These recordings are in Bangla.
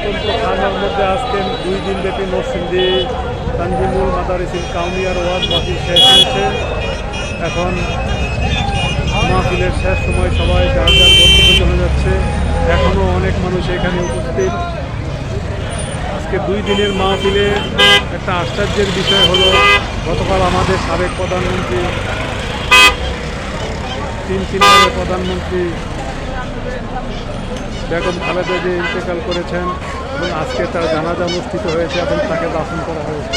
অত্যন্ত ঠান্ডার মধ্যে আজকে 2 দিনব্যাপী নরসিংদী তানজিমুল মাদারিসিল কাউনিয়ার ওয়াজ মাহফিল শেষ হয়েছে। এখন মাহফিলের শেষ সময় সবাই যার যার গন্তব্যে চলে যাচ্ছে। এখনও অনেক মানুষ এখানে উপস্থিত। আজকে 2 দিনের মাহফিলে একটা আশ্চর্যের বিষয় হলো, গতকাল আমাদের সাবেক প্রধানমন্ত্রী, 3 প্রধানমন্ত্রী বেগম খালেদা জিয়া ইন্তেকাল করেছেন এবং আজকে তার জানাজা অনুষ্ঠিত হয়েছে এবং তাকে দাফন করা হয়েছে।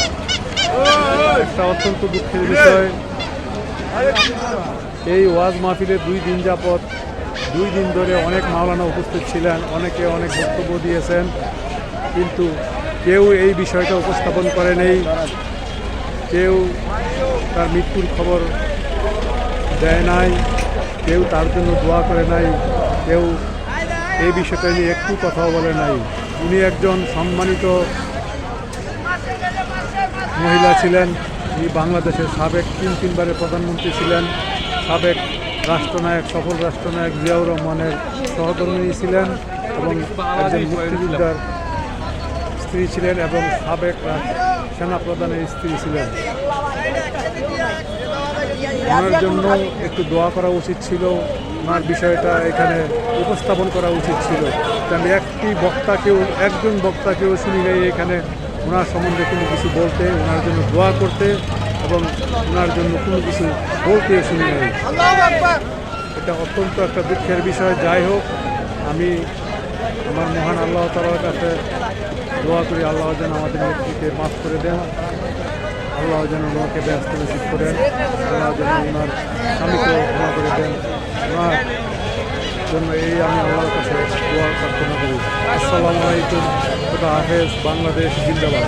একটা অত্যন্ত দুঃখের বিষয়, এই ওয়াজ মাহফিলে 2 দিন যাবৎ 2 দিন ধরে অনেক মাওলানা উপস্থিত ছিলেন, অনেকে অনেক বক্তব্য দিয়েছেন, কিন্তু কেউ এই বিষয়টা উপস্থাপন করে নেই, কেউ তার মৃত্যুর খবর দেয় নাই, কেউ তার জন্য দোয়া করে নাই, কেউ এই বিষয়টা নিয়ে একটু কথাও বলে নাই। উনি একজন সম্মানিত মহিলা ছিলেন, উনি বাংলাদেশের সাবেক 3 প্রধানমন্ত্রী ছিলেন, সাবেক রাষ্ট্রনায়ক, সফল রাষ্ট্রনায়ক জিয়াউর রহমানের সহধর্মিণী ছিলেন এবং একজন মুক্তিযোদ্ধার স্ত্রী ছিলেন এবং সাবেক সেনাপ্রধানের স্ত্রী ছিলেন। ওনার জন্য একটু দোয়া করা উচিত ছিল, ওনার বিষয়টা এখানে উপস্থাপন করা উচিত ছিল। আমি একজন বক্তাকেও শুনি নাই এখানে ওনার সম্বন্ধে কোনো কিছু বলতে, ওনার জন্য দোয়া করতে এবং ওনার জন্য কোনো কিছু বলতে শুনি নাই। এটা অত্যন্ত একটা দুঃখের বিষয়। যাই হোক, আমি আমার মহান আল্লাহ তাআলার কাছে দোয়া করি, আল্লাহ যেন আমাদের নেত্রীকে মাফ করে দেন, আল্লাহ যেন ওনাকে ব্যস্ত নসিব করেন, আল্লাহ যেন ওনার স্বামীকে ক্ষমা করে দেন। ওনার জন্য আমি আল্লাহর কাছে দোয়া প্রার্থনা করি। আসসালামু আলাইকুম, খুদা হাফেজ, বাংলাদেশ জিন্দাবাদ।